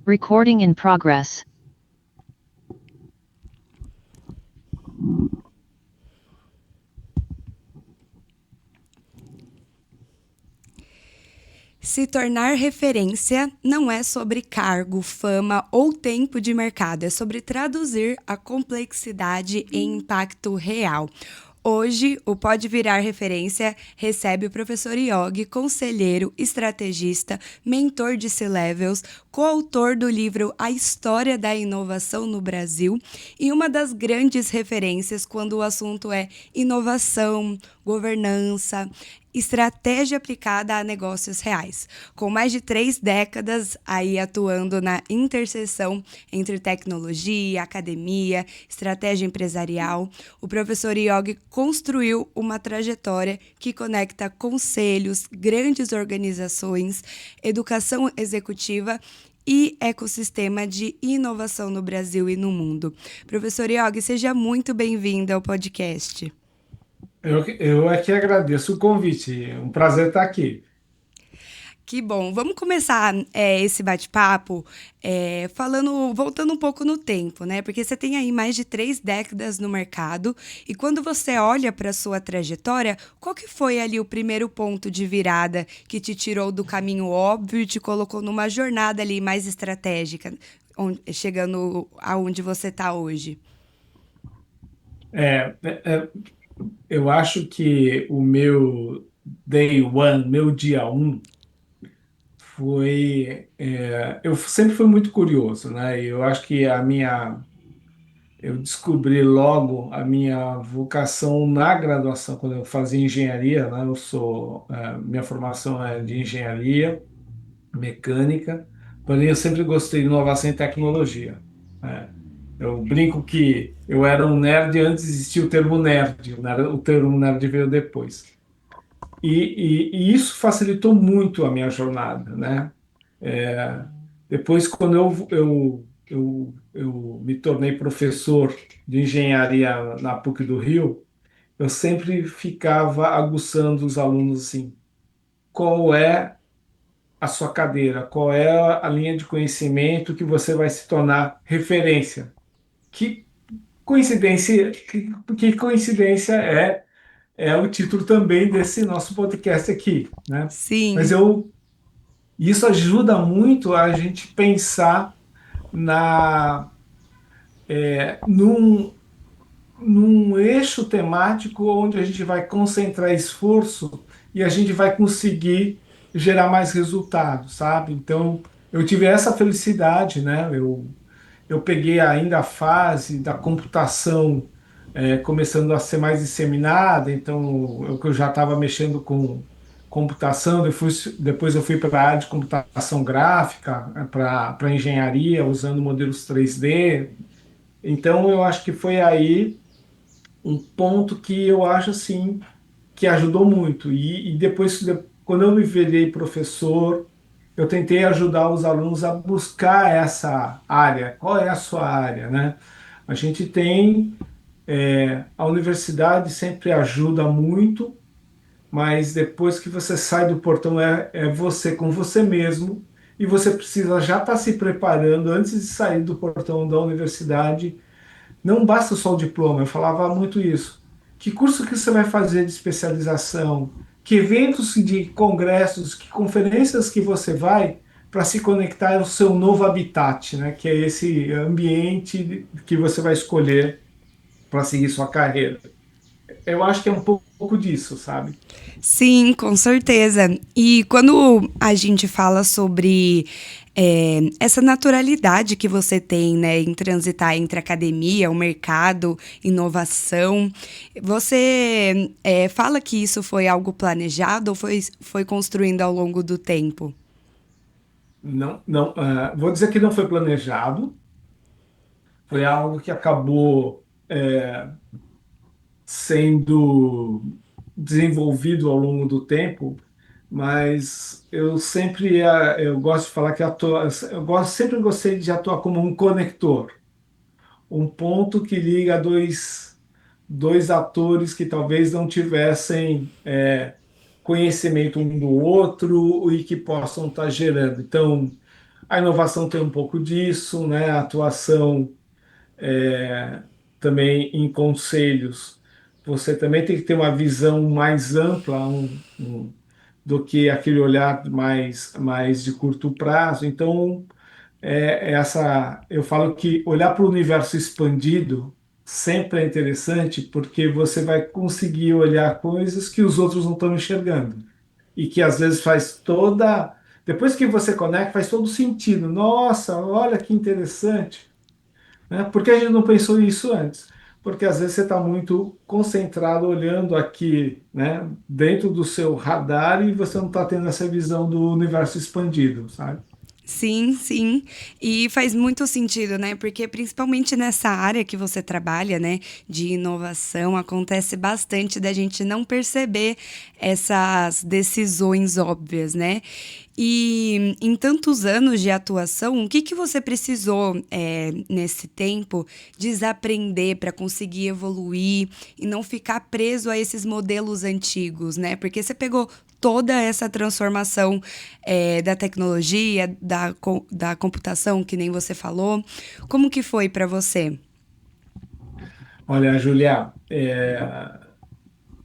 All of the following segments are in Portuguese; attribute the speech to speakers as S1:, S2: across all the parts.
S1: Recording in progress.
S2: Se tornar referência não é sobre cargo, fama ou tempo de mercado, é sobre traduzir a complexidade em impacto real. Hoje, o Pode Virar Referência recebe o professor Yogi, conselheiro, estrategista, mentor de C-Levels, coautor do livro A História da Inovação no Brasil e uma das grandes referências quando o assunto é inovação, governança, estratégia aplicada a negócios reais. Com mais de 3 décadas aí atuando na interseção entre tecnologia, academia, estratégia empresarial, o professor Yogi construiu uma trajetória que conecta conselhos, grandes organizações, educação executiva e ecossistema de inovação no Brasil e no mundo. Professor Yogi, seja muito bem-vindo ao podcast.
S3: Eu é que agradeço o convite. Um prazer estar aqui.
S2: Que bom. Vamos começar esse bate-papo voltando um pouco no tempo, né? Porque você tem aí mais de 3 décadas no mercado e quando você olha para a sua trajetória, qual que foi ali o primeiro ponto de virada que te tirou do caminho óbvio e te colocou numa jornada ali mais estratégica, chegando aonde você está hoje?
S3: É, é, é, eu acho que o meu day one, meu dia um, eu sempre fui muito curioso, né? E eu acho que eu descobri logo a minha vocação na graduação, quando eu fazia engenharia, né? Minha formação é de engenharia mecânica, porém eu sempre gostei de inovação e tecnologia, né? Eu brinco que eu era um nerd antes de existir o termo nerd, né? O termo nerd veio depois. E isso facilitou muito a minha jornada, né? É, Depois, quando eu me tornei professor de engenharia na PUC do Rio, eu sempre ficava aguçando os alunos assim, qual é a sua cadeira, qual é a linha de conhecimento que você vai se tornar referência. Que que coincidência é o título também desse nosso podcast aqui, né? Mas
S2: Sim.
S3: eu Isso ajuda muito a gente pensar na num, num eixo temático onde a gente vai concentrar esforço e a gente vai conseguir gerar mais resultados, sabe? Então, eu tive essa felicidade, né? Eu peguei ainda a fase da computação começando a ser mais disseminada, então eu já estava mexendo com computação, depois eu fui para a área de computação gráfica, para engenharia, usando modelos 3D. Então eu acho que foi aí um ponto que eu acho assim que ajudou muito. E depois, quando eu me virei professor, eu tentei ajudar os alunos a buscar essa área. Qual é a sua área, né? A gente tem, a universidade sempre ajuda muito, mas depois que você sai do portão é você com você mesmo e você precisa já estar se preparando antes de sair do portão da universidade. Não basta só o diploma, eu falava muito isso. Que curso que você vai fazer de especialização? Que eventos de congressos, que conferências que você vai para se conectar ao seu novo habitat, né? Que é esse ambiente que você vai escolher para seguir sua carreira. Eu acho que é um pouco disso, sabe?
S2: Sim, com certeza. E quando a gente fala sobre essa naturalidade que você tem, né, em transitar entre academia, o mercado, inovação, você fala que isso foi algo planejado ou foi construindo ao longo do tempo?
S3: Não, não, vou dizer que não foi planejado, foi algo que acabou sendo desenvolvido ao longo do tempo, mas eu gosto de falar que sempre gostei de atuar como um conector, um ponto que liga dois atores que talvez não tivessem conhecimento um do outro e que possam estar gerando. Então, A inovação tem um pouco disso, né? A atuação também em conselhos. Você também tem que ter uma visão mais ampla do que aquele olhar mais de curto prazo. Então, eu falo que olhar para o universo expandido sempre é interessante, porque você vai conseguir olhar coisas que os outros não estão enxergando e que às vezes faz toda. Depois que você conecta, faz todo sentido. Nossa, olha que interessante, né? Por que a gente não pensou nisso antes? Porque às vezes você está muito concentrado olhando aqui, né, dentro do seu radar e você não está tendo essa visão do universo expandido, sabe?
S2: Sim, sim. E faz muito sentido, né? Porque principalmente nessa área que você trabalha, né, de inovação, acontece bastante da gente não perceber essas decisões óbvias, né? E em tantos anos de atuação, o que que você precisou, nesse tempo, desaprender para conseguir evoluir e não ficar preso a esses modelos antigos, né? Porque você pegou toda essa transformação da tecnologia, da computação, que nem você falou. Como que foi para você?
S3: Olha, Julia,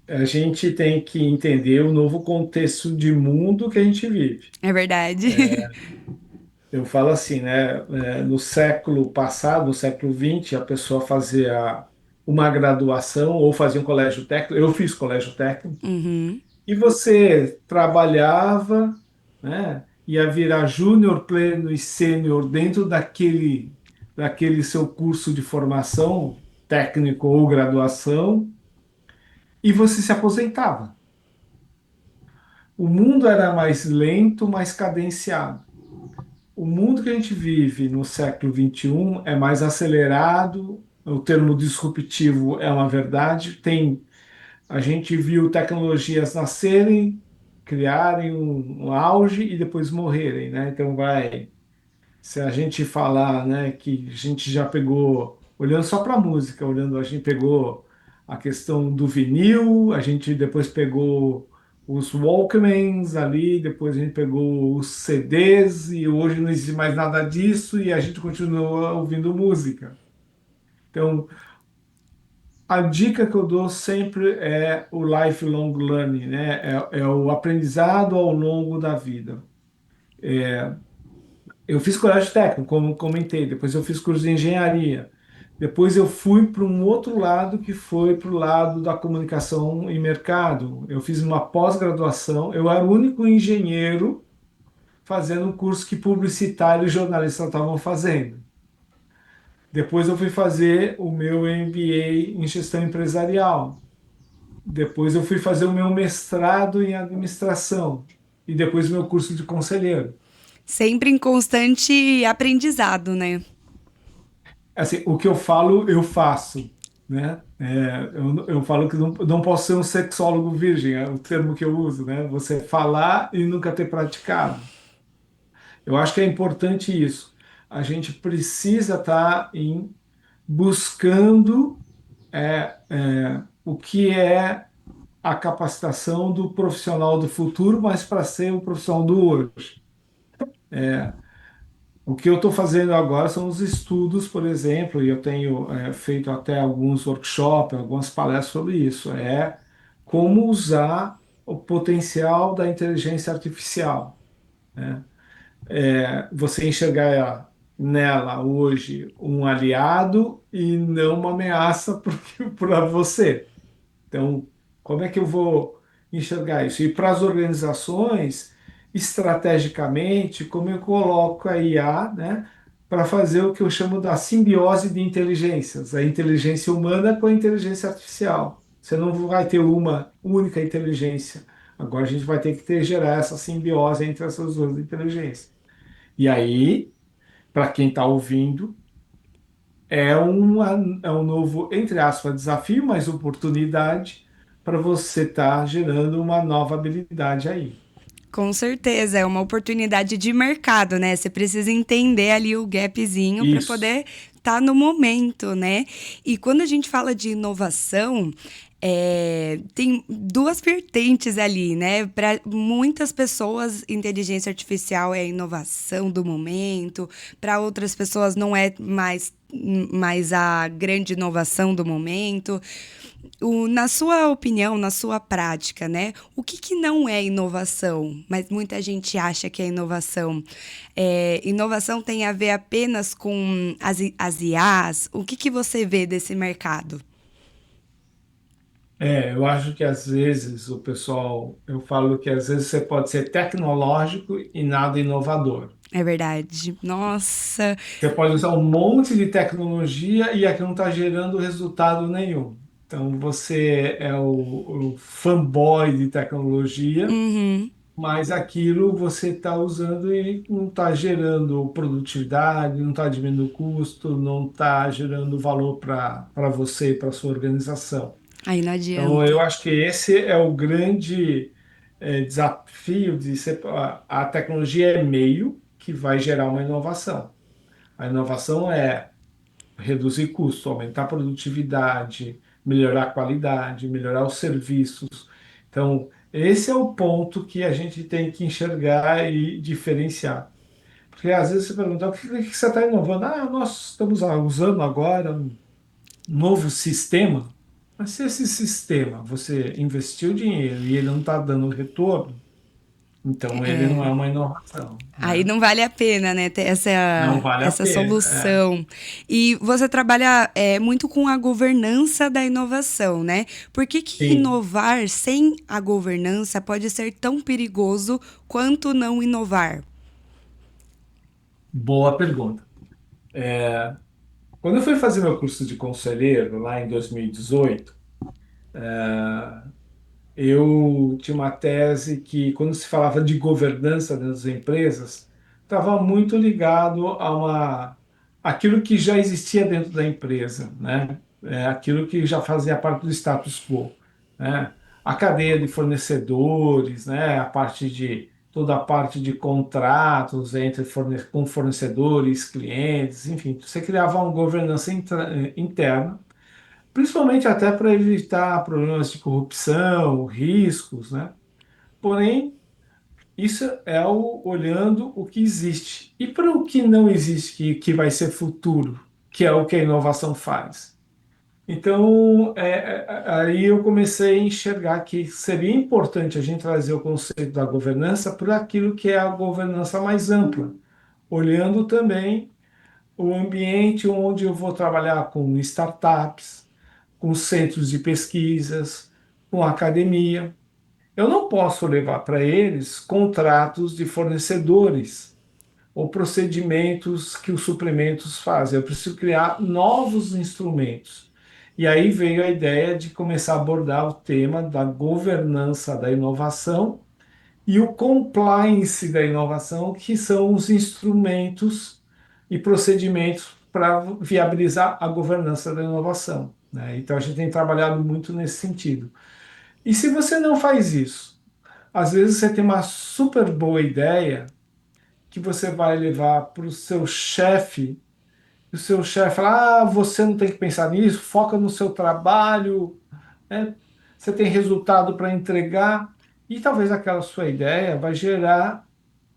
S3: a gente tem que entender o novo contexto de mundo que a gente vive.
S2: É verdade.
S3: Eu falo assim, né? No século passado, no século XX, a pessoa fazia uma graduação ou fazia um colégio técnico. Eu fiz colégio técnico.
S2: Uhum.
S3: E você trabalhava, né? Ia virar júnior, pleno e sênior dentro daquele seu curso de formação técnico ou graduação, e você se aposentava. O mundo era mais lento, mais cadenciado. O mundo que a gente vive no século XXI é mais acelerado, o termo disruptivo é uma verdade. A gente viu tecnologias nascerem, criarem um auge e depois morrerem, né? Então se a gente falar, né, que a gente já pegou, olhando só para a música, a gente pegou a questão do vinil, a gente depois pegou os Walkmans ali, depois a gente pegou os CDs e hoje não existe mais nada disso e a gente continua ouvindo música. Então, a dica que eu dou sempre é o lifelong learning, né? É o aprendizado ao longo da vida. Eu fiz colégio técnico, como comentei, depois eu fiz curso de engenharia. Depois eu fui para um outro lado, que foi para o lado da comunicação e mercado. Eu fiz uma pós-graduação, eu era o único engenheiro fazendo um curso que publicitário e jornalista estavam fazendo. Depois eu fui fazer o meu MBA em gestão empresarial. Depois eu fui fazer o meu mestrado em administração e depois o meu curso de conselheiro.
S2: Sempre em constante aprendizado, né?
S3: Assim, o que eu falo, eu faço, né? Eu falo que não posso ser um sexólogo virgem, é o termo que eu uso, né? Você falar e nunca ter praticado. Eu acho que é importante isso. A gente precisa estar buscando o que é a capacitação do profissional do futuro, mas para ser o profissional do hoje. O que eu estou fazendo agora são os estudos, por exemplo, e eu tenho feito até alguns workshops, algumas palestras sobre isso. É como usar o potencial da inteligência artificial, né? Você enxergar nela hoje um aliado e não uma ameaça para você. Então, como é que eu vou enxergar isso? E para as organizações, estrategicamente, como eu coloco a IA, né, para fazer o que eu chamo da simbiose de inteligências, a inteligência humana com a inteligência artificial. Você não vai ter uma única inteligência. Agora a gente vai ter que gerar essa simbiose entre essas duas inteligências. E aí, para quem está ouvindo, é um novo, entre aspas, desafio, mas oportunidade para você estar gerando uma nova habilidade aí.
S2: Com certeza, é uma oportunidade de mercado, né? Você precisa entender ali o gapzinho para
S3: Isso.
S2: poder estar no momento, né? E quando a gente fala de inovação, tem duas vertentes ali, né? Para muitas pessoas, inteligência artificial é a inovação do momento, para outras pessoas não é mais a grande inovação do momento. Na sua opinião, na sua prática, né? O que não é inovação, mas muita gente acha que é inovação? Inovação tem a ver apenas com as IAs? O que você vê desse mercado?
S3: Eu acho que às vezes eu falo que às vezes você pode ser tecnológico e nada inovador.
S2: É verdade. Nossa,
S3: Você pode usar um monte de tecnologia e aqui não está gerando resultado nenhum. Então você é o fanboy de tecnologia,
S2: uhum.
S3: mas aquilo você está usando e não está gerando produtividade, não está diminuindo o custo, não está gerando valor para você e para sua organização.
S2: Aí não
S3: Então,
S2: adianta.
S3: eu acho que esse é o grande desafio de ser, a tecnologia é meio que vai gerar uma inovação. A inovação é reduzir custo, aumentar a produtividade, melhorar a qualidade, melhorar os serviços. Então, esse é o ponto que a gente tem que enxergar e diferenciar. Porque às vezes você pergunta, o que você está inovando? Nós estamos usando agora um novo sistema. Mas se esse sistema você investiu dinheiro e ele não está dando retorno, então ele não é uma inovação,
S2: Aí
S3: né?
S2: não vale a pena, né, ter
S3: Não vale a
S2: essa
S3: pena.
S2: solução. E você trabalha muito com a governança da inovação, né? Por que
S3: Sim,
S2: inovar sem a governança pode ser tão perigoso quanto não inovar?
S3: boa pergunta. Quando eu fui fazer meu curso de conselheiro, lá em 2018, eu tinha uma tese que, quando se falava de governança das empresas, estava muito ligado aquilo que já existia dentro da empresa, né? Aquilo que já fazia parte do status quo, né? A cadeia de fornecedores, né? Toda a parte de contratos com fornecedores, clientes, enfim, você criava uma governança interna, principalmente até para evitar problemas de corrupção, riscos, né? Porém, isso é olhando o que existe. E para o que não existe, que vai ser futuro, que é o que a inovação faz. Então, aí eu comecei a enxergar que seria importante a gente trazer o conceito da governança para aquilo que é a governança mais ampla, olhando também o ambiente onde eu vou trabalhar com startups, com centros de pesquisas, com academia. Eu não posso levar para eles contratos de fornecedores ou procedimentos que os suplementos fazem. Eu preciso criar novos instrumentos. E aí veio a ideia de começar a abordar o tema da governança da inovação e o compliance da inovação, que são os instrumentos e procedimentos para viabilizar a governança da inovação, né? Então a gente tem trabalhado muito nesse sentido. E se você não faz isso, às vezes você tem uma super boa ideia que você vai levar para o seu chefe, e o seu chefe fala: você não tem que pensar nisso, foca no seu trabalho, né? Você tem resultado para entregar, e talvez aquela sua ideia vai gerar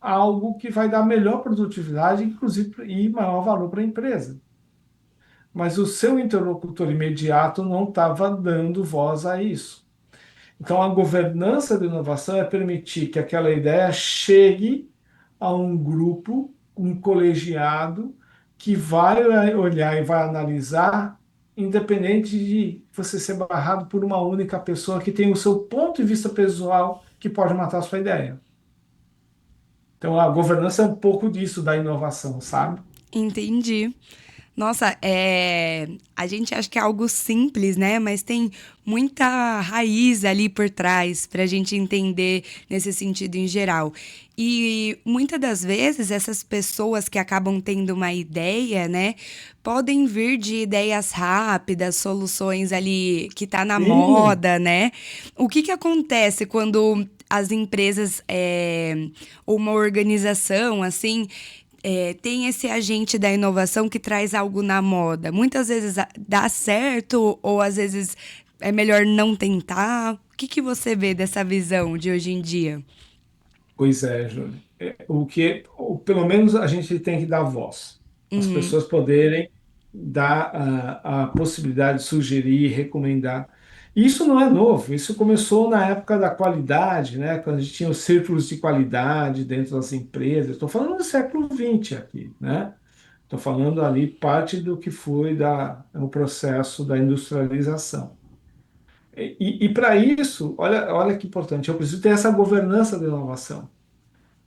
S3: algo que vai dar melhor produtividade, inclusive, e maior valor para a empresa. Mas o seu interlocutor imediato não estava dando voz a isso. Então, a governança da inovação é permitir que aquela ideia chegue a um grupo, um colegiado, que vai olhar e vai analisar, independente de você ser barrado por uma única pessoa que tem o seu ponto de vista pessoal que pode matar a sua ideia. Então, a governança é um pouco disso da inovação, sabe?
S2: Entendi. Nossa, a gente acha que é algo simples, né? Mas tem muita raiz ali por trás para a gente entender nesse sentido em geral. E muitas das vezes essas pessoas que acabam tendo uma ideia, né, podem vir de ideias rápidas, soluções ali que tá na
S3: Sim.
S2: moda, né? O que acontece quando as empresas ou uma organização assim tem esse agente da inovação que traz algo na moda? Muitas vezes dá certo ou às vezes é melhor não tentar? O que que você vê dessa visão de hoje em dia?
S3: Pois é, Júlio. Pelo menos a gente tem que dar voz. As
S2: Uhum.
S3: pessoas poderem dar a possibilidade de sugerir, recomendar. E isso não é novo, isso começou na época da qualidade, né? Quando a gente tinha os círculos de qualidade dentro das empresas. Estou falando do século XX aqui, né? Estou falando ali parte do que foi o processo da industrialização. E para isso, olha que importante, eu preciso ter essa governança da inovação.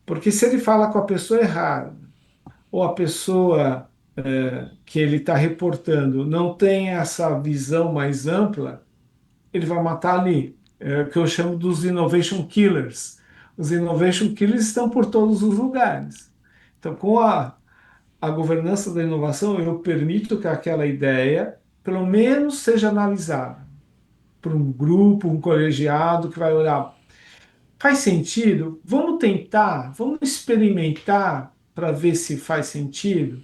S3: Porque se ele fala com a pessoa errada, ou a pessoa que ele está reportando não tem essa visão mais ampla, ele vai matar ali. É o que eu chamo dos innovation killers. Os innovation killers estão por todos os lugares. Então, com a governança da inovação, eu permito que aquela ideia, pelo menos, seja analisada por um grupo, um colegiado que vai olhar. Faz sentido? Vamos tentar, vamos experimentar para ver se faz sentido?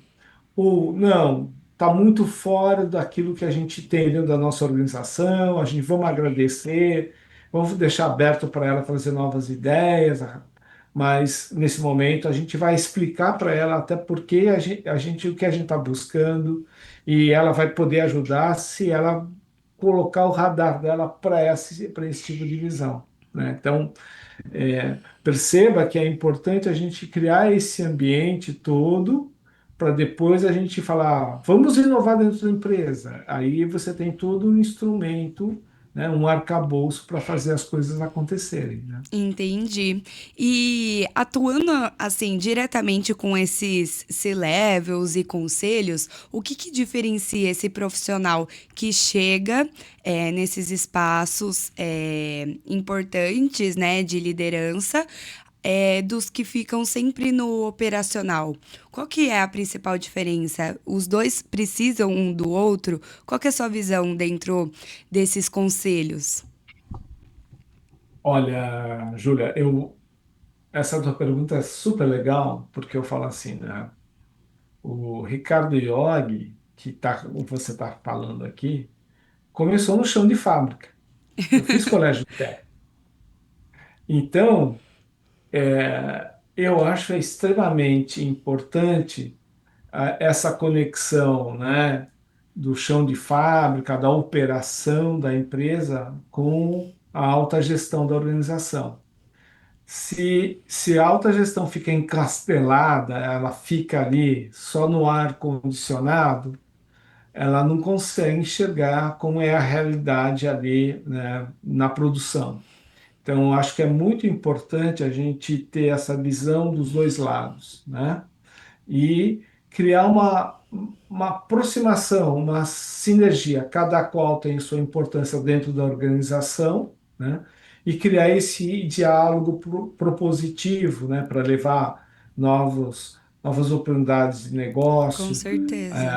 S3: Ou não, está muito fora daquilo que a gente tem dentro da nossa organização, a gente vamos agradecer, vamos deixar aberto para ela trazer novas ideias, mas nesse momento a gente vai explicar para ela até porque o que a gente está buscando e ela vai poder ajudar se ela colocar o radar dela para esse tipo de visão, né? Então, perceba que é importante a gente criar esse ambiente todo para depois a gente falar, vamos inovar dentro da empresa. Aí você tem todo um instrumento, né, um arcabouço para fazer as coisas acontecerem, né?
S2: Entendi. E atuando assim diretamente com esses C-levels e conselhos, o que que diferencia esse profissional que chega nesses espaços importantes, né, de liderança, dos que ficam sempre no operacional? Qual que é a principal diferença? Os dois precisam um do outro? Qual que é a sua visão dentro desses conselhos?
S3: Olha, Júlia, essa tua pergunta é super legal, porque eu falo assim, né? O Ricardo Yogi, você está falando aqui, começou no chão de fábrica. Eu fiz colégio técnico. Então, eu acho extremamente importante essa conexão, né, do chão de fábrica, da operação da empresa com a alta gestão da organização. Se a alta gestão fica encastelada, ela fica ali só no ar condicionado, ela não consegue enxergar como é a realidade ali, né, na produção. Então, eu acho que é muito importante a gente ter essa visão dos dois lados, né? E criar uma aproximação, uma sinergia. Cada qual tem sua importância dentro da organização, né? E criar esse diálogo propositivo, né? Para levar novas oportunidades de
S2: Com
S3: negócio.
S2: certeza.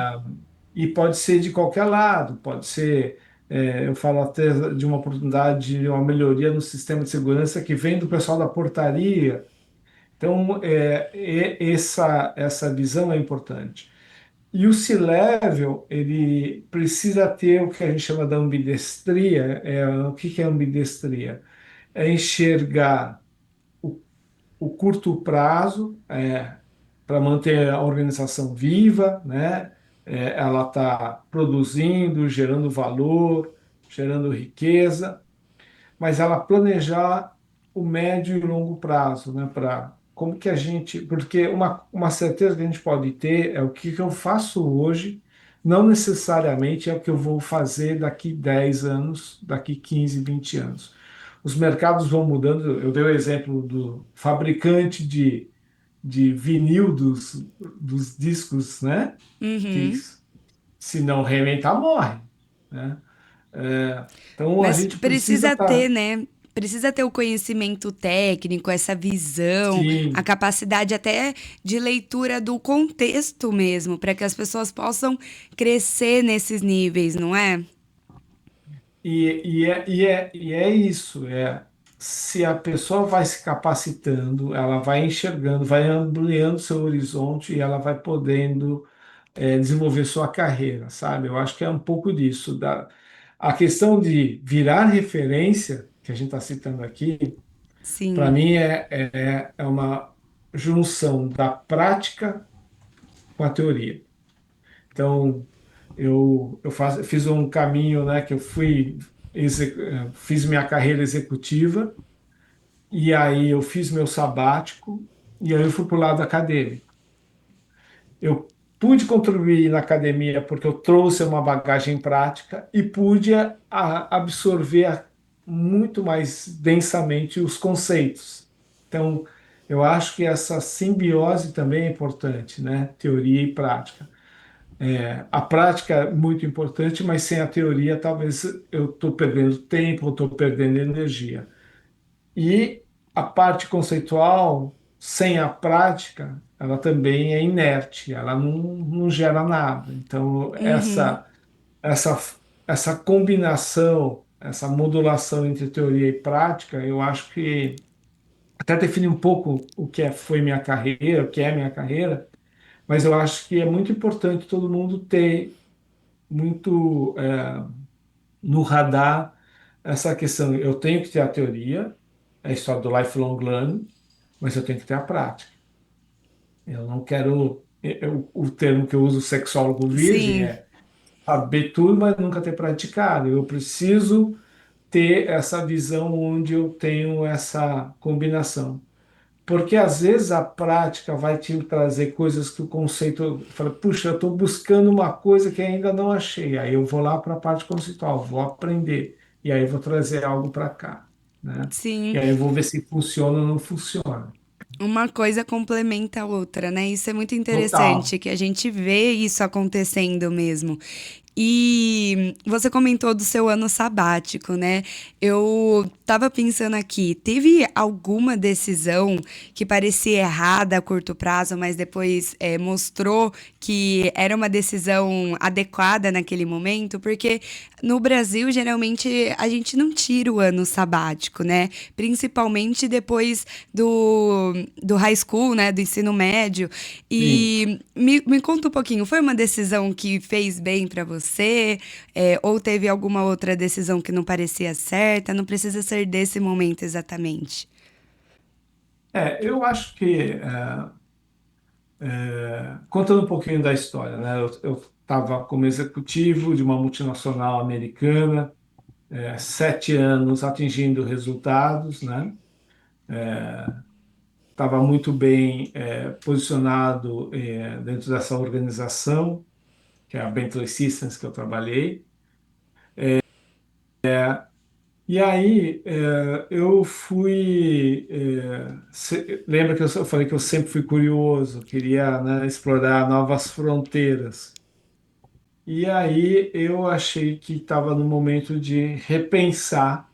S3: E pode ser de qualquer lado, pode ser, eu falo até de uma oportunidade de uma melhoria no sistema de segurança que vem do pessoal da portaria. Então, essa visão é importante. E o C-Level, ele precisa ter o que a gente chama de ambidestria. O que que é ambidestria? É enxergar o, o curto prazo, para manter a organização viva, né? Ela está produzindo, gerando valor, gerando riqueza, mas ela planejar o médio e longo prazo, né? Para como que a gente, porque uma certeza que a gente pode ter é o que eu faço hoje, não necessariamente é o que eu vou fazer daqui 10 anos, daqui 15, 20 anos. Os mercados vão mudando. Eu dei o exemplo do fabricante de vinil dos discos, né? Que
S2: Uhum.
S3: se não reinventar, morre, né? Então a
S2: Mas
S3: gente precisa
S2: precisa ter,
S3: estar.
S2: né? Precisa ter o conhecimento técnico, essa visão, a
S3: Sim,
S2: capacidade até de leitura do contexto mesmo, para que as pessoas possam crescer nesses níveis, não é?
S3: e é isso. Se a pessoa vai se capacitando, ela vai enxergando, vai ampliando seu horizonte e ela vai podendo desenvolver sua carreira, sabe? Eu acho que é um pouco disso. a questão de virar referência, que a gente está citando aqui, para
S2: Sim.
S3: mim é uma junção da prática com a teoria. Então, fiz um caminho, né, que eu fiz minha carreira executiva, e aí eu fiz meu sabático, e aí eu fui para o lado acadêmico. Eu pude contribuir na academia porque eu trouxe uma bagagem prática e pude absorver muito mais densamente os conceitos. Então, eu acho que essa simbiose também é importante, né? Teoria e prática. A prática é muito importante, mas sem a teoria, talvez eu estou perdendo tempo, estou perdendo energia. E a parte conceitual, sem a prática, ela também é inerte, ela não gera nada. Então,
S2: Uhum.
S3: essa, essa combinação, essa modulação entre teoria e prática, eu acho que até define um pouco foi minha carreira, o que é minha carreira, mas eu acho que é muito importante todo mundo ter muito no radar essa questão. Eu tenho que ter a teoria, a história do lifelong learning, mas eu tenho que ter a prática. Eu não quero. O termo que eu uso, sexólogo virgem,
S2: Sim.
S3: é saber tudo, mas nunca ter praticado. Eu preciso ter essa visão onde eu tenho essa combinação. Porque às vezes a prática vai te trazer coisas que o conceito fala, puxa, eu estou buscando uma coisa que ainda não achei. Aí eu vou lá para a parte conceitual, vou aprender. E aí eu vou trazer algo para cá, né?
S2: Sim.
S3: E aí eu vou ver se funciona ou não funciona.
S2: Uma coisa complementa a outra, né? Isso é muito
S3: Total.
S2: interessante, que a gente vê isso acontecendo mesmo. E você comentou do seu ano sabático, né? Eu tava pensando aqui, teve alguma decisão que parecia errada a curto prazo, mas depois mostrou que era uma decisão adequada naquele momento? Porque no Brasil, geralmente, a gente não tira o ano sabático, né? Principalmente depois do high school, né? Do ensino médio.
S3: Sim.
S2: E me conta um pouquinho, foi uma decisão que fez bem pra você? Ou teve alguma outra decisão que não parecia certa? Não precisa ser desse momento exatamente.
S3: Eu acho que, contando um pouquinho da história, né? Eu estava como executivo de uma multinacional americana, 7 anos atingindo resultados, né? Estava muito bem posicionado dentro dessa organização, que é a Bentley Systems que eu trabalhei. E aí eu fui. Lembra que eu falei que eu sempre fui curioso, queria, né, explorar novas fronteiras. E aí eu achei que estava no momento de repensar,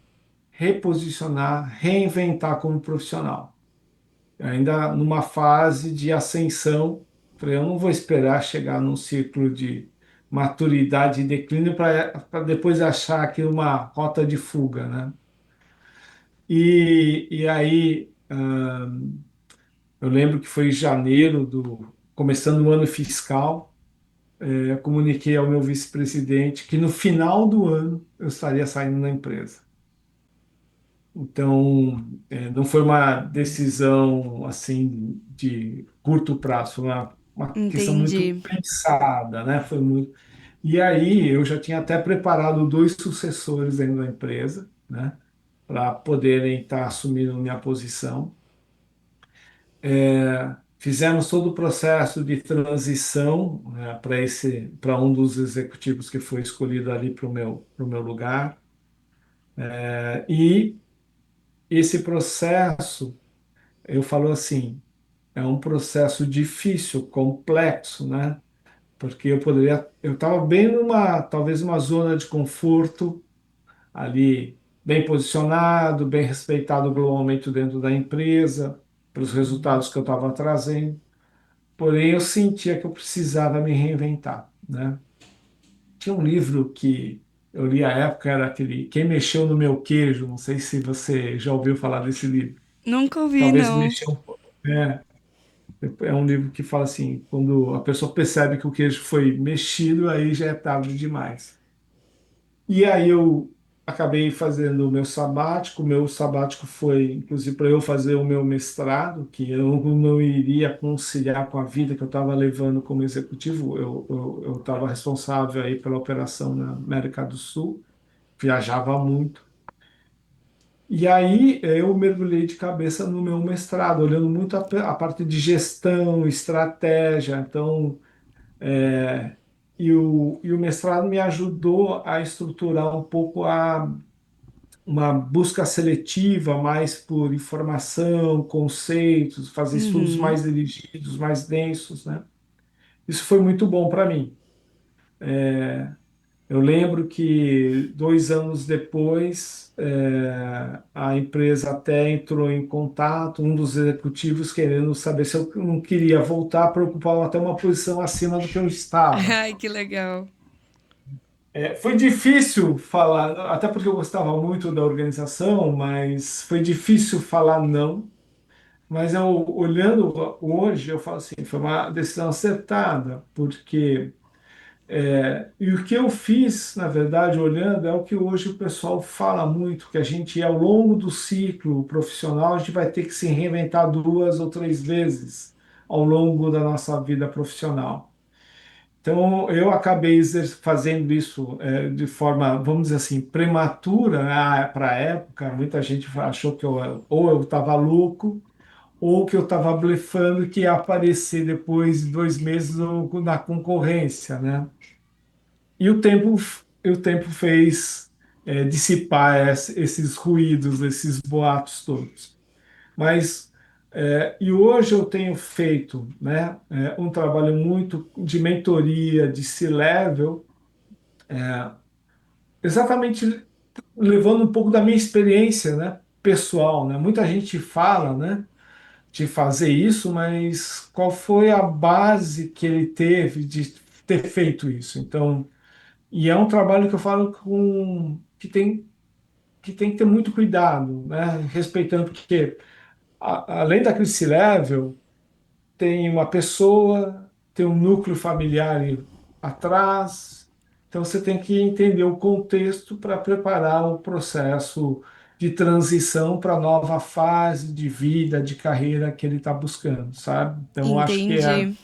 S3: reposicionar, reinventar como profissional. Ainda numa fase de ascensão. Falei, eu não vou esperar chegar num ciclo de maturidade e declínio para depois achar aquilo uma rota de fuga, né? E aí, eu lembro que foi em janeiro começando o ano fiscal, eu comuniquei ao meu vice-presidente que no final do ano eu estaria saindo da empresa. Então, não foi uma decisão assim de curto prazo, foi uma questão muito
S2: Entendi.
S3: pensada, né? Foi muito. E aí eu já tinha até preparado dois sucessores dentro da empresa, né? Para poderem estar assumindo minha posição. Fizemos todo o processo de transição, né, para um dos executivos que foi escolhido ali para o meu lugar. E esse processo, eu falo assim, é um processo difícil, complexo, né? Porque eu estava bem talvez uma zona de conforto ali, bem posicionado, bem respeitado globalmente dentro da empresa, pelos resultados que eu estava trazendo. Porém, eu sentia que eu precisava me reinventar, né? Tinha um livro que eu li à época, era aquele Quem Mexeu no Meu Queijo, não sei se você já ouviu falar desse livro.
S2: Nunca ouvi,
S3: Talvez
S2: não.
S3: mexeu um pouco. É um livro que fala assim, quando a pessoa percebe que o queijo foi mexido, aí já é tarde demais. E aí eu acabei fazendo o meu sabático. O meu sabático foi, inclusive, para eu fazer o meu mestrado, que eu não iria conciliar com a vida que eu estava levando como executivo. Eu estava responsável aí pela operação na América do Sul, viajava muito. E aí eu mergulhei de cabeça no meu mestrado, olhando muito a parte de gestão, estratégia. Então, e o mestrado me ajudou a estruturar um pouco uma busca seletiva mais por informação, conceitos, fazer estudos
S2: Uhum.
S3: mais dirigidos, mais densos, né? Isso foi muito bom para mim. Eu lembro que 2 anos depois, a empresa até entrou em contato, um dos executivos querendo saber se eu não queria voltar para ocupar até uma posição acima do que eu estava.
S2: Ai, que legal.
S3: Foi difícil falar, até porque eu gostava muito da organização, mas foi difícil falar não. Mas eu, olhando hoje, eu falo assim, foi uma decisão acertada, porque e o que eu fiz, na verdade, olhando, é o que hoje o pessoal fala muito, que a gente, ao longo do ciclo profissional, a gente vai ter que se reinventar 2 ou 3 vezes ao longo da nossa vida profissional. Então, eu acabei fazendo isso de forma, vamos dizer assim, prematura, né, para a época. Muita gente achou que ou eu estava louco, ou que eu estava blefando que ia aparecer depois de 2 meses na concorrência, né? E o tempo fez dissipar esses ruídos, esses boatos todos. Mas e hoje eu tenho feito, né, um trabalho muito de mentoria, de C-level, exatamente levando um pouco da minha experiência, né, pessoal, né? Muita gente fala, né, de fazer isso, mas qual foi a base que ele teve de ter feito isso? Então, e é um trabalho que eu falo que tem que ter muito cuidado, né? Respeitando que, além da crise level, tem uma pessoa, tem um núcleo familiar atrás, então você tem que entender o contexto para preparar o processo de transição para a nova fase de vida, de carreira que ele está buscando, sabe? Então, eu acho que
S2: Entendi.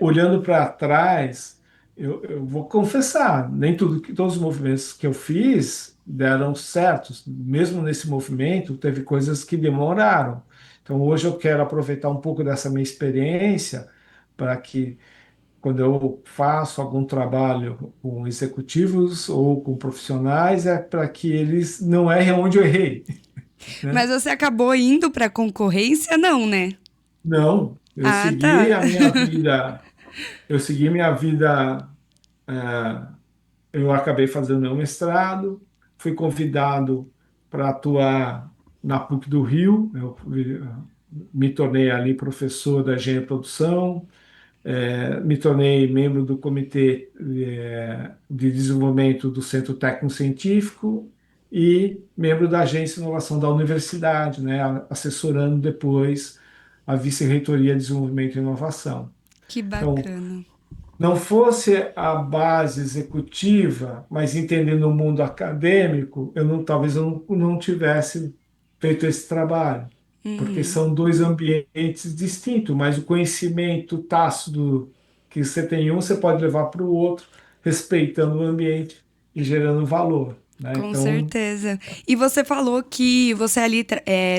S3: olhando para trás, eu vou confessar, nem todos os movimentos que eu fiz deram certos. Mesmo nesse movimento, teve coisas que demoraram. Então, hoje eu quero aproveitar um pouco dessa minha experiência para que, quando eu faço algum trabalho com executivos ou com profissionais, é para que eles não errem onde eu errei, né?
S2: Mas você acabou indo para concorrência, não, né?
S3: Não, eu
S2: Ah,
S3: segui
S2: tá.
S3: a minha vida, eu segui minha vida. Eu acabei fazendo meu mestrado, fui convidado para atuar na PUC do Rio. Eu me tornei ali professor da engenharia de produção, me tornei membro do comitê de desenvolvimento do Centro Técnico Científico e membro da Agência de Inovação da Universidade, né, assessorando depois a Vice-Reitoria de Desenvolvimento e Inovação.
S2: Que
S3: Então,
S2: bacana.
S3: não fosse a base executiva, mas entendendo o mundo acadêmico, talvez eu não tivesse feito esse trabalho, porque
S2: Uhum.
S3: são dois ambientes distintos, mas o conhecimento tácito que você tem em um, você pode levar para o outro, respeitando o ambiente e gerando valor, né?
S2: Com
S3: Então,
S2: certeza. E você falou que você ali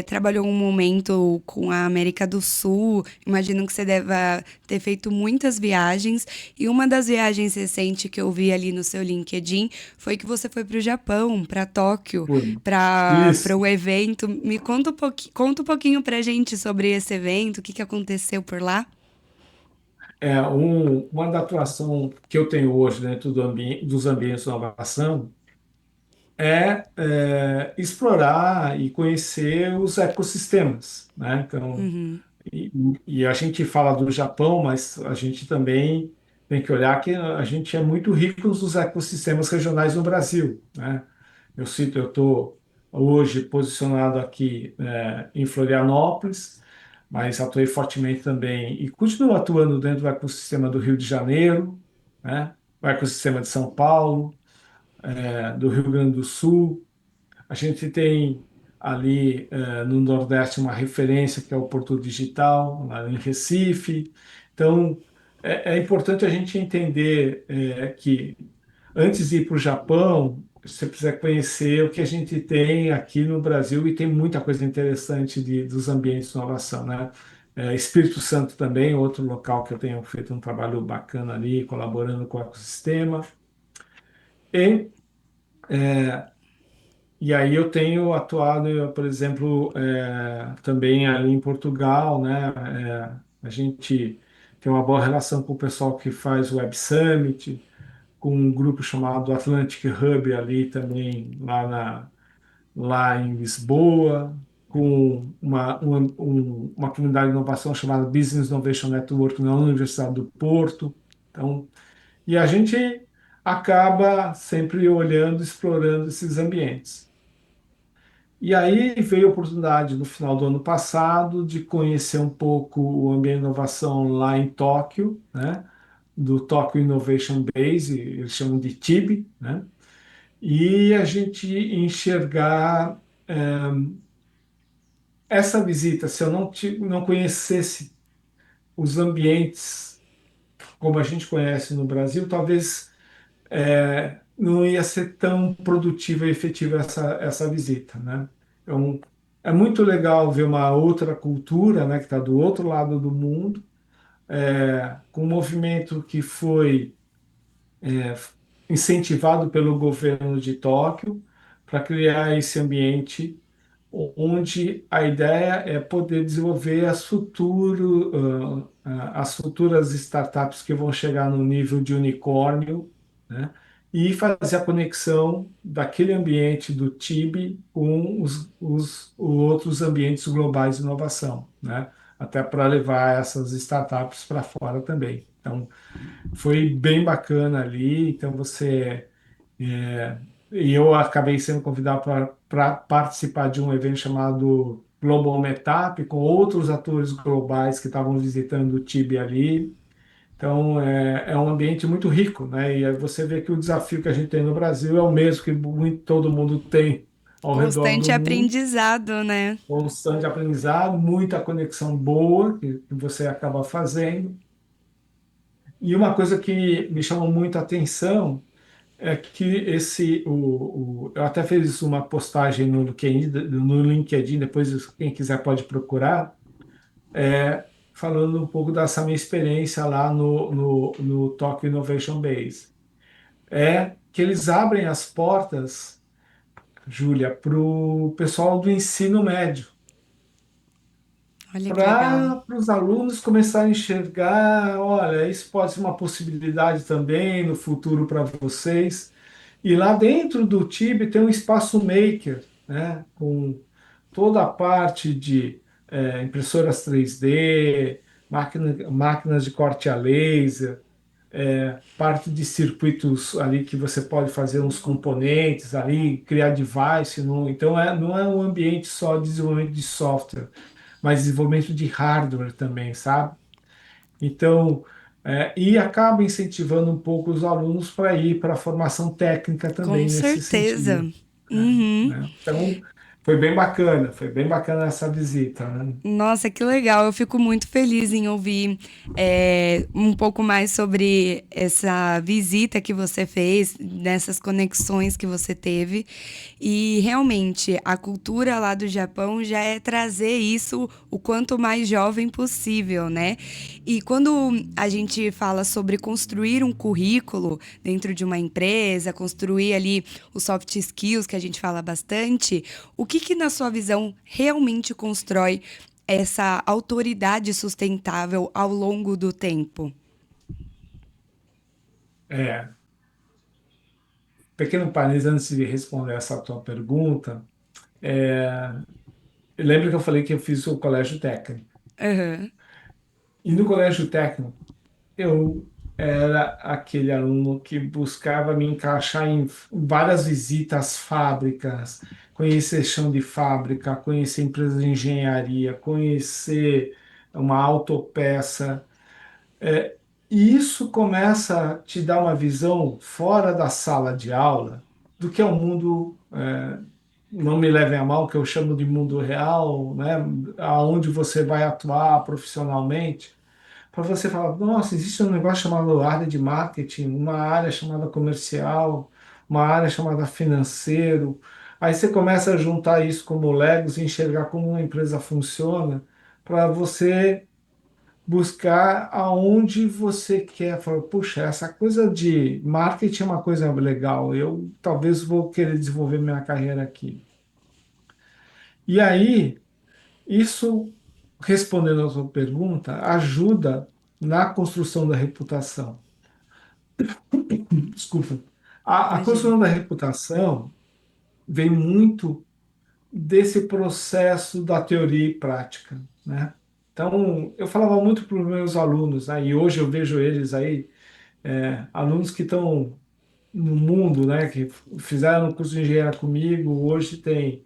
S2: trabalhou um momento com a América do Sul. Imagino que você deva ter feito muitas viagens. E uma das viagens recentes que eu vi ali no seu LinkedIn foi que você foi para o Japão, para Tóquio,
S3: foi
S2: para
S3: isso.
S2: o evento. Me conta um pouquinho para gente sobre esse evento, o que que aconteceu por lá.
S3: Uma da atuação que eu tenho hoje dentro dos ambientes de inovação explorar e conhecer os ecossistemas, né? Então,
S2: Uhum.
S3: e, e a gente fala do Japão, mas a gente também tem que olhar que a gente é muito rico nos ecossistemas regionais no Brasil, né? Eu estou hoje posicionado aqui em Florianópolis, mas atuei fortemente também e continuo atuando dentro do ecossistema do Rio de Janeiro, né? O ecossistema de São Paulo. do Rio Grande do Sul. A gente tem ali no Nordeste uma referência que é o Porto Digital, lá em Recife. Então, é importante a gente entender que antes de ir para o Japão, você precisa conhecer o que a gente tem aqui no Brasil e tem muita coisa interessante dos ambientes de inovação, né? Espírito Santo também, outro local que eu tenho feito um trabalho bacana ali, colaborando com o ecossistema. E E aí eu tenho atuado, por exemplo, também ali em Portugal, né? A gente tem uma boa relação com o pessoal que faz o Web Summit, com um grupo chamado Atlantic Hub ali também, lá em Lisboa, com uma comunidade de inovação chamada Business Innovation Network na Universidade do Porto. Então, e a gente acaba sempre olhando, explorando esses ambientes. E aí veio a oportunidade no final do ano passado de conhecer um pouco o ambiente de inovação lá em Tóquio, né? Do Tokyo Innovation Base, eles chamam de TIB, né? E a gente enxergar essa visita, se eu não conhecesse os ambientes como a gente conhece no Brasil, talvez não ia ser tão produtiva e efetiva essa visita, né? Então, é muito legal ver uma outra cultura, né, que está do outro lado do mundo, com um movimento que foi incentivado pelo governo de Tóquio para criar esse ambiente onde a ideia é poder desenvolver as futuras startups que vão chegar no nível de unicórnio, né? E fazer a conexão daquele ambiente do TIB com os outros ambientes globais de inovação, né? Até para levar essas startups para fora também. Então, foi bem bacana ali. Então, e eu acabei sendo convidado para participar de um evento chamado Global Meetup, com outros atores globais que estavam visitando o TIB ali. Então, é um ambiente muito rico, né? E aí você vê que o desafio que a gente tem no Brasil é o mesmo que todo mundo tem ao redor
S2: Constante
S3: do mundo.
S2: aprendizado, né?
S3: Constante aprendizado, muita conexão boa que você acaba fazendo. E uma coisa que me chamou muito a atenção é que eu até fiz uma postagem no LinkedIn, depois quem quiser pode procurar, falando um pouco dessa minha experiência lá no Tokyo Innovation Base. É que eles abrem as portas, Júlia, para o pessoal do ensino médio,
S2: Olha que legal.
S3: para os alunos começarem a enxergar, olha, isso pode ser uma possibilidade também no futuro para vocês. E lá dentro do Tib tem um espaço maker, né, com toda a parte de impressoras 3D, máquinas de corte a laser, parte de circuitos ali que você pode fazer uns componentes ali, criar device. Então, não é um ambiente só de desenvolvimento de software, mas desenvolvimento de hardware também, sabe? Então, e acaba incentivando um pouco os alunos para ir para a formação técnica
S2: Com
S3: também nesse
S2: certeza.
S3: sentido,
S2: Uhum.
S3: né? Então, foi bem bacana essa visita, né?
S2: Nossa, que legal. Eu fico muito feliz em ouvir um pouco mais sobre essa visita que você fez, nessas conexões que você teve. E realmente, a cultura lá do Japão já é trazer isso o quanto mais jovem possível, né? E quando a gente fala sobre construir um currículo dentro de uma empresa, construir ali os soft skills que a gente fala bastante, o que na sua visão realmente constrói essa autoridade sustentável ao longo do tempo?
S3: É, pequeno parênteses antes de responder essa tua pergunta, lembra que eu falei que eu fiz o colégio técnico.
S2: Aham.
S3: E no colégio técnico, eu era aquele aluno que buscava me encaixar em várias visitas às fábricas, conhecer chão de fábrica, conhecer empresas de engenharia, conhecer uma autopeça. E isso começa a te dar uma visão fora da sala de aula, do que é o mundo, não me levem a mal, que eu chamo de mundo real, né? Aonde você vai atuar profissionalmente, para você falar, nossa, existe um negócio chamado área de marketing, uma área chamada comercial, uma área chamada financeiro. Aí você começa a juntar isso como Legos e enxergar como uma empresa funciona, para você buscar aonde você quer. Falar, puxa, essa coisa de marketing é uma coisa legal, eu talvez vou querer desenvolver minha carreira aqui. E aí, isso, respondendo a sua pergunta, ajuda na construção da reputação. Desculpa. A
S2: Imagina.
S3: construção da reputação vem muito desse processo da teoria e prática, né? Então, eu falava muito para os meus alunos, né? E hoje eu vejo eles aí, alunos que estão no mundo, né? Que fizeram o curso de engenharia comigo, hoje tem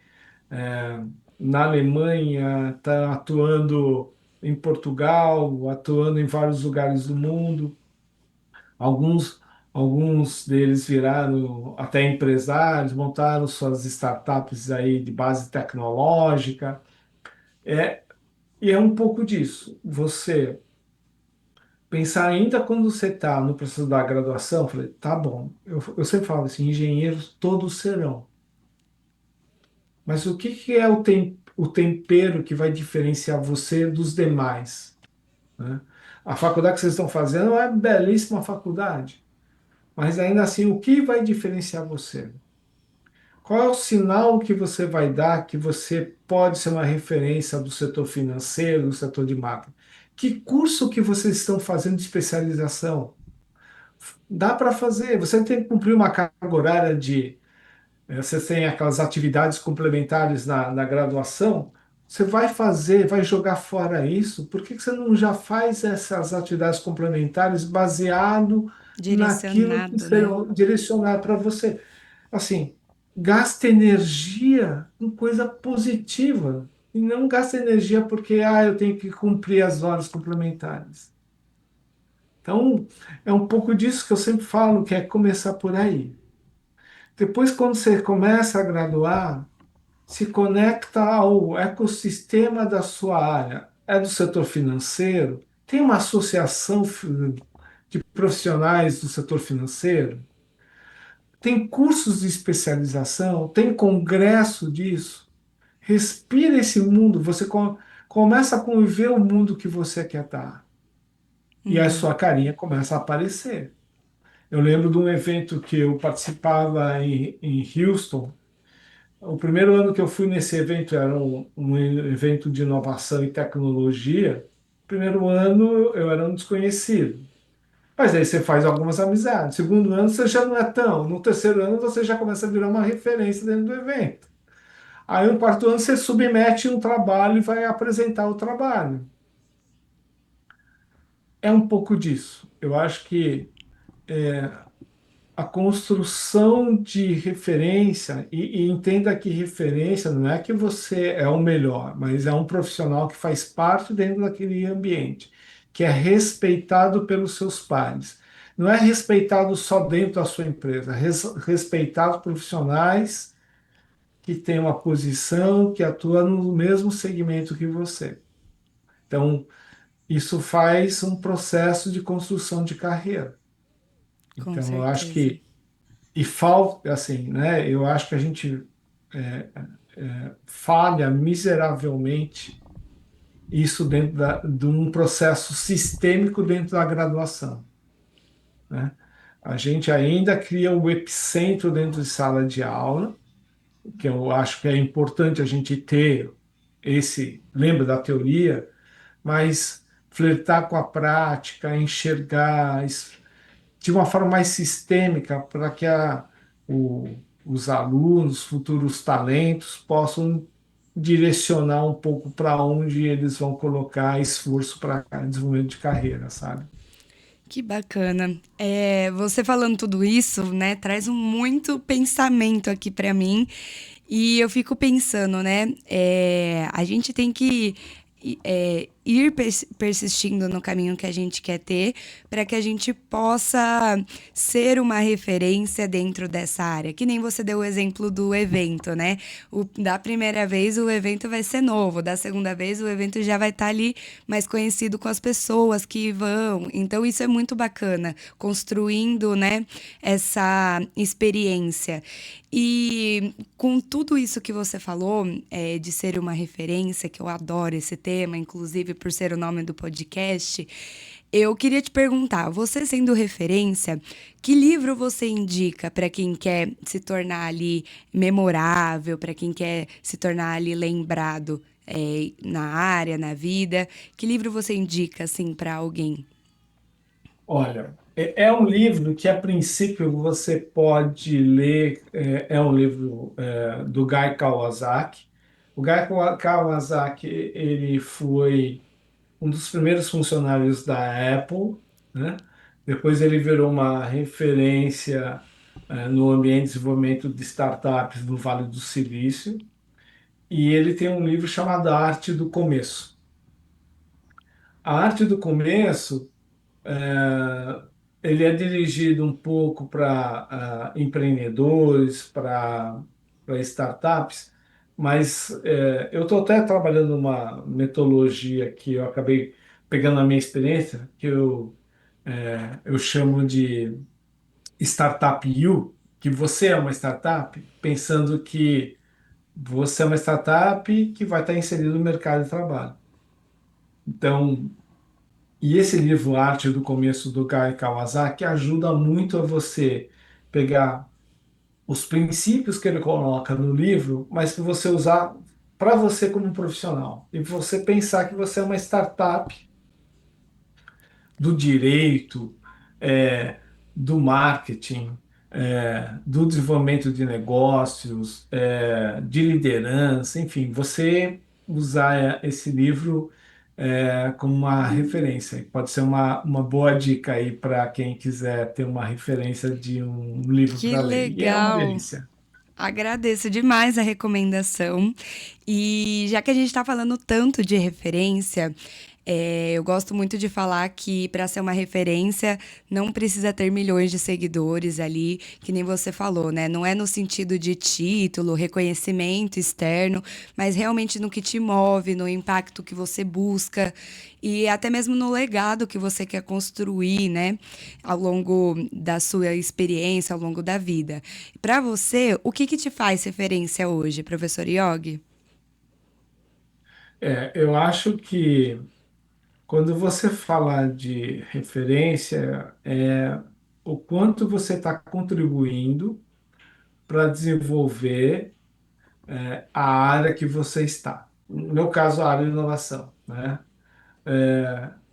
S3: na Alemanha, está atuando em Portugal, atuando em vários lugares do mundo. Alguns, alguns deles viraram até empresários, montaram suas startups aí de base tecnológica. É, e é um pouco disso. Você pensar ainda quando você está no processo da graduação, eu falei, tá bom. Eu sempre falo assim, engenheiros todos serão. Mas o que que é o tempero que vai diferenciar você dos demais, né? A faculdade que vocês estão fazendo é uma belíssima faculdade, mas ainda assim, o que vai diferenciar você? Qual é o sinal que você vai dar que você pode ser uma referência do setor financeiro, do setor de marketing? Que curso que vocês estão fazendo de especialização? Dá para fazer. Você tem que cumprir uma carga horária de você tem aquelas atividades complementares na graduação, você vai fazer, vai jogar fora isso, por que que você não já faz essas atividades complementares baseado naquilo que
S2: Direcionado,
S3: será
S2: né?
S3: direcionado para você? Assim, gasta energia em coisa positiva e não gasta energia porque eu tenho que cumprir as horas complementares. Então, é um pouco disso que eu sempre falo, que é começar por aí. Depois, quando você começa a graduar, se conecta ao ecossistema da sua área. É do setor financeiro? Tem uma associação de profissionais do setor financeiro? Tem cursos de especialização? Tem congresso disso? Respira esse mundo, você começa a conviver o mundo que você quer estar. E a
S2: Uhum.
S3: sua carinha começa a aparecer. Eu lembro de um evento que eu participava em Houston. O primeiro ano que eu fui nesse evento era um evento de inovação e tecnologia. Primeiro ano eu era um desconhecido. Mas aí você faz algumas amizades. Segundo ano você já não é tão. No terceiro ano você já começa a virar uma referência dentro do evento. Aí no quarto ano você submete um trabalho e vai apresentar o trabalho. É um pouco disso. Eu acho que a construção de referência, e entenda que referência não é que você é o melhor, mas é um profissional que faz parte dentro daquele ambiente, que é respeitado pelos seus pares. Não é respeitado só dentro da sua empresa, respeitado profissionais que têm uma posição, que atuam no mesmo segmento que você. Então, isso faz um processo de construção de carreira.
S2: Com
S3: Então, eu acho
S2: certeza.
S3: que e falta, assim, né? Eu acho que a gente é, falha miseravelmente isso dentro de um processo sistêmico dentro da graduação, né? A gente ainda cria o epicentro dentro de sala de aula, que eu acho que é importante a gente ter lembra da teoria, mas flertar com a prática, enxergar, de uma forma mais sistêmica para que os alunos, futuros talentos, possam direcionar um pouco para onde eles vão colocar esforço para desenvolvimento de carreira, sabe?
S2: Que bacana. Você falando tudo isso, né, traz muito pensamento aqui para mim. E eu fico pensando, né, a gente tem que ir persistindo no caminho que a gente quer ter, para que a gente possa ser uma referência dentro dessa área. Que nem você deu o exemplo do evento, né? Da primeira vez o evento vai ser novo, da segunda vez o evento já vai estar ali mais conhecido com as pessoas que vão. Então isso é muito bacana, construindo, né, essa experiência. E com tudo isso que você falou, de ser uma referência, que eu adoro esse tema, inclusive por ser o nome do podcast, eu queria te perguntar, você sendo referência, que livro você indica para quem quer se tornar ali memorável, para quem quer se tornar ali lembrado, na área, na vida? Que livro você indica assim para alguém?
S3: Olha, é um livro que a princípio você pode ler, é um livro do Guy Kawasaki. O Guy Kawasaki, ele foi um dos primeiros funcionários da Apple, né? Depois ele virou uma referência no ambiente de desenvolvimento de startups no Vale do Silício. E ele tem um livro chamado A Arte do Começo. A Arte do Começo, ele é dirigido um pouco para empreendedores, para startups, mas eu estou até trabalhando uma metodologia que eu acabei pegando a minha experiência, que eu chamo de Startup You, que você é uma startup, pensando que você é uma startup que vai estar inserido no mercado de trabalho. Então, e esse livro Arte do Começo do Guy Kawasaki ajuda muito a você pegar os princípios que ele coloca no livro, mas que você usar para você como profissional. E você pensar que você é uma startup do direito, é, do marketing, do desenvolvimento de negócios, de liderança, enfim, você usar esse livro como uma referência. Pode ser uma boa dica aí para quem quiser ter uma referência de um livro
S2: Que
S3: para ler. E é uma
S2: legal!
S3: delícia.
S2: Agradeço demais a recomendação. E já que a gente está falando tanto de referência, eu gosto muito de falar que para ser uma referência não precisa ter milhões de seguidores ali, que nem você falou, né? Não é no sentido de título, reconhecimento externo, mas realmente no que te move, no impacto que você busca e até mesmo no legado que você quer construir, né? Ao longo da sua experiência, ao longo da vida. Para você, o que que te faz referência hoje, professor Yogi?
S3: Eu acho que quando você fala de referência, o quanto você está contribuindo para desenvolver a área que você está. No meu caso, a área de inovação, né?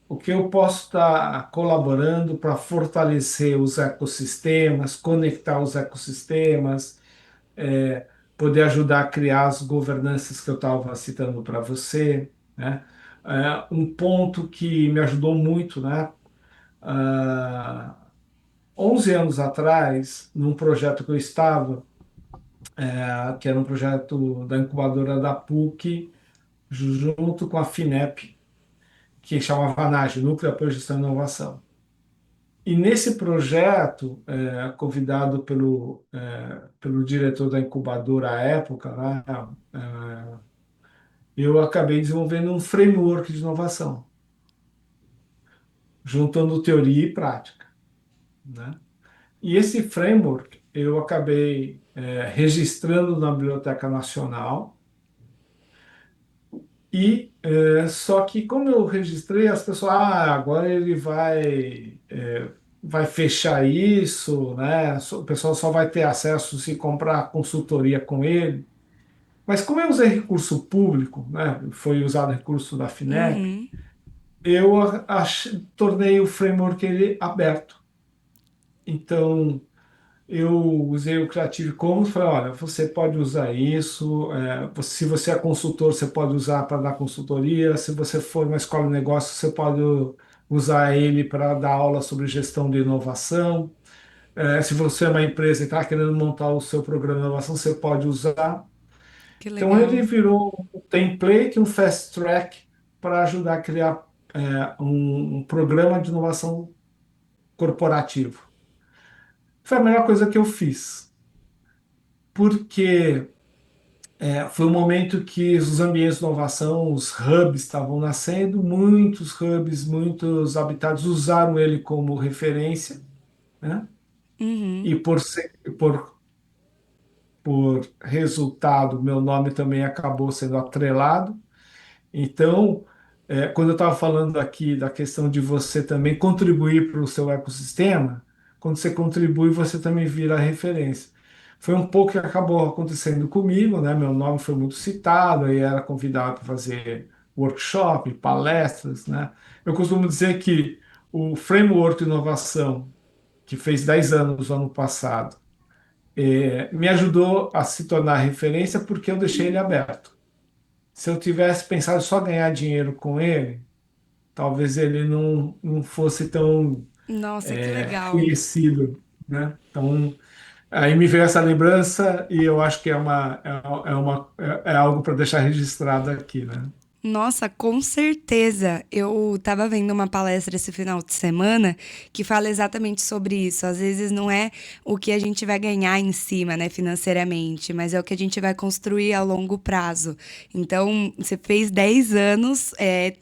S3: O que eu posso estar colaborando para fortalecer os ecossistemas, conectar os ecossistemas, é, poder ajudar a criar as governanças que eu estava citando para você, né? Um ponto que me ajudou muito, né? Ah, 11 anos atrás, num projeto que eu estava, que era um projeto da incubadora da PUC, junto com a FINEP, que chamava NAGE, Núcleo de Apoio à Gestão e Inovação. E nesse projeto, convidado pelo diretor da incubadora à época, né, eu acabei desenvolvendo um framework de inovação, juntando teoria e prática, né? E esse framework eu acabei registrando na Biblioteca Nacional. E só que como eu registrei, as pessoas, agora ele vai fechar isso, né? O pessoal só vai ter acesso se comprar consultoria com ele. Mas como eu usei recurso público, né? Foi usado recurso da FINEP,
S2: Uhum.
S3: eu tornei o framework ele aberto. Então eu usei o Creative Commons e falei, olha, você pode usar isso, se você é consultor, você pode usar para dar consultoria, se você for uma escola de negócio, você pode usar ele para dar aula sobre gestão de inovação. Se você é uma empresa e está querendo montar o seu programa de inovação, você pode usar.
S2: Que
S3: Então ele
S2: legal.
S3: virou um template, um fast track para ajudar a criar um programa de inovação corporativo. Foi a melhor coisa que eu fiz, porque foi um momento que os ambientes de inovação, os hubs estavam nascendo, muitos hubs, muitos habitats usaram ele como referência, né?
S2: Uhum.
S3: E por resultado, meu nome também acabou sendo atrelado. Então, quando eu estava falando aqui da questão de você também contribuir para o seu ecossistema, quando você contribui, você também vira referência. Foi um pouco que acabou acontecendo comigo, né? Meu nome foi muito citado, aí era convidado para fazer workshop, palestras, né? Eu costumo dizer que o Framework de Inovação, que fez 10 anos no ano passado, me ajudou a se tornar referência porque eu deixei ele aberto. Se eu tivesse pensado só ganhar dinheiro com ele, talvez ele não fosse tão
S2: Nossa, que legal.
S3: conhecido, né? Então, aí me veio essa lembrança e eu acho que é algo para deixar registrado aqui, né?
S2: Nossa, com certeza. Eu estava vendo uma palestra esse final de semana que fala exatamente sobre isso. Às vezes não é o que a gente vai ganhar em cima, né, financeiramente, mas é o que a gente vai construir a longo prazo. Então, você fez 10 anos,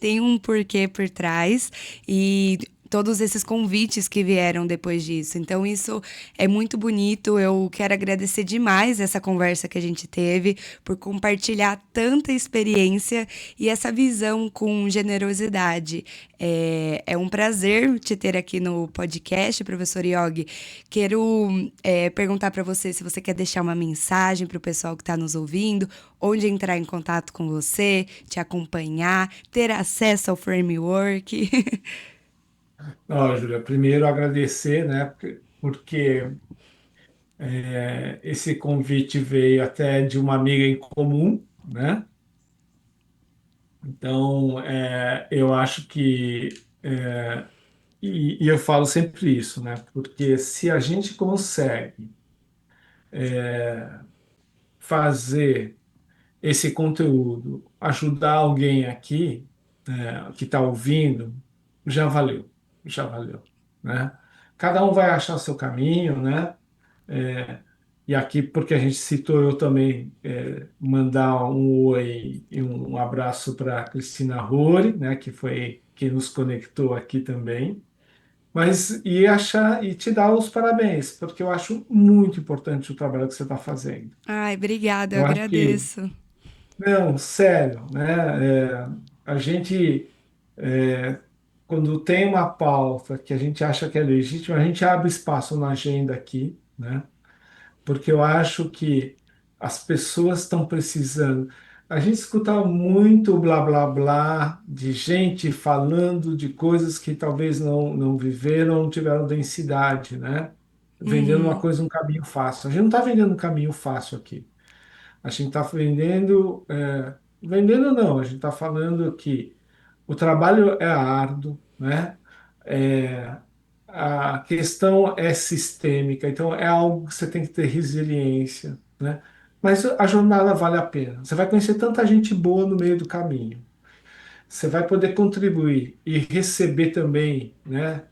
S2: tem um porquê por trás e todos esses convites que vieram depois disso. Então, isso é muito bonito. Eu quero agradecer demais essa conversa que a gente teve, por compartilhar tanta experiência e essa visão com generosidade. É um prazer te ter aqui no podcast, professor Yogi. Quero perguntar para você se você quer deixar uma mensagem para o pessoal que está nos ouvindo, onde entrar em contato com você, te acompanhar, ter acesso ao framework.
S3: Ó, Júlia, primeiro agradecer, né? Porque esse convite veio até de uma amiga em comum, né? Então, eu acho que e eu falo sempre isso, né? Porque se a gente consegue fazer esse conteúdo, ajudar alguém aqui, que está ouvindo, já valeu, já valeu, né? Cada um vai achar o seu caminho, né? É, e aqui, porque a gente citou, eu também mandar um oi e um abraço para Cristina Rori, né? Que foi quem nos conectou aqui também. Mas e te dar os parabéns, porque eu acho muito importante o trabalho que você está fazendo.
S2: Ai, obrigada, eu
S3: Eu acho que,
S2: agradeço.
S3: não, sério, né? A gente, é, quando tem uma pauta que a gente acha que é legítima, a gente abre espaço na agenda aqui, né? Porque eu acho que as pessoas estão precisando. A gente escuta muito blá blá blá de gente falando de coisas que talvez não viveram, não tiveram densidade, né? Vendendo uma
S2: Uhum.
S3: coisa, um caminho fácil. A gente não está vendendo um caminho fácil aqui. A gente está vendendo, vendendo não, a gente está falando que o trabalho é árduo, né? É, a questão é sistêmica, então é algo que você tem que ter resiliência, né? Mas a jornada vale a pena. Você vai conhecer tanta gente boa no meio do caminho. Você vai poder contribuir e receber também, né?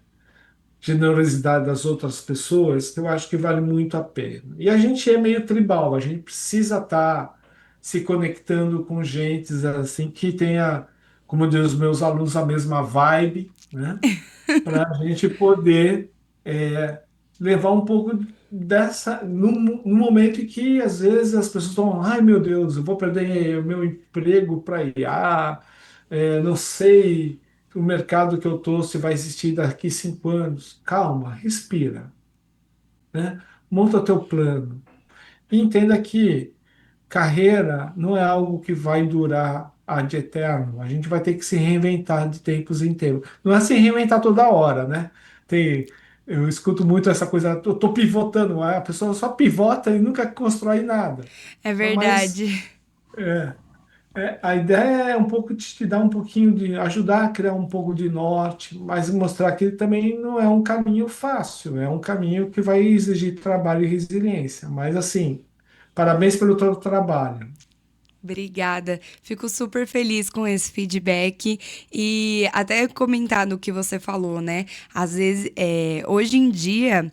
S3: Generosidade das outras pessoas, que eu acho que vale muito a pena. E a gente é meio tribal, a gente precisa estar se conectando com gentes assim que tenha, como diz os meus alunos, a mesma vibe, né? Para a gente poder levar um pouco dessa no momento em que às vezes as pessoas estão, ai meu Deus, eu vou perder o meu emprego para IA, não sei o mercado que eu estou se vai existir daqui 5 anos. Calma, respira, né? Monta teu plano e entenda que carreira não é algo que vai durar ad eterno. A gente vai ter que se reinventar de tempos em tempos. Não é se reinventar toda hora, né? Eu escuto muito essa coisa, eu tô pivotando, a pessoa só pivota e nunca constrói nada.
S2: É
S3: Então, mas
S2: verdade.
S3: é, a ideia é um pouco de te dar um pouquinho de ajudar a criar um pouco de norte, mas mostrar que também não é um caminho fácil, é um caminho que vai exigir trabalho e resiliência. Mas assim, parabéns pelo teu trabalho.
S2: Obrigada. Fico super feliz com esse feedback e até comentar no que você falou, né? Às vezes, hoje em dia,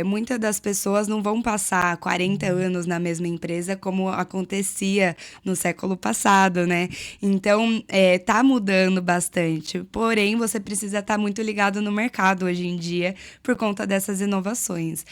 S2: muitas das pessoas não vão passar 40 anos na mesma empresa como acontecia no século passado, né? Então, tá mudando bastante. Porém, você precisa estar muito ligado no mercado hoje em dia por conta dessas inovações.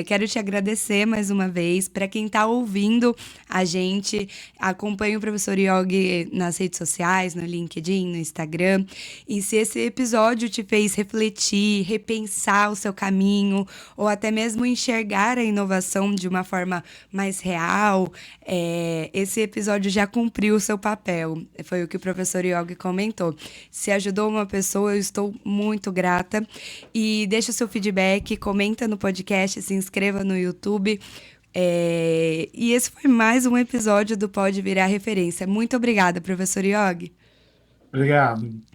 S2: Quero te agradecer mais uma vez. Para quem está ouvindo a gente, acompanhe o professor Yogi nas redes sociais, no LinkedIn, no Instagram. E se esse episódio te fez refletir, repensar o seu caminho, ou até mesmo enxergar a inovação de uma forma mais real, esse episódio já cumpriu o seu papel. Foi o que o professor Yogi comentou. Se ajudou uma pessoa, eu estou muito grata. E deixa o seu feedback, comenta no podcast, se inscreva no YouTube. E esse foi mais um episódio do Pode Virar Referência. Muito obrigada, professor Yogi.
S3: Obrigado.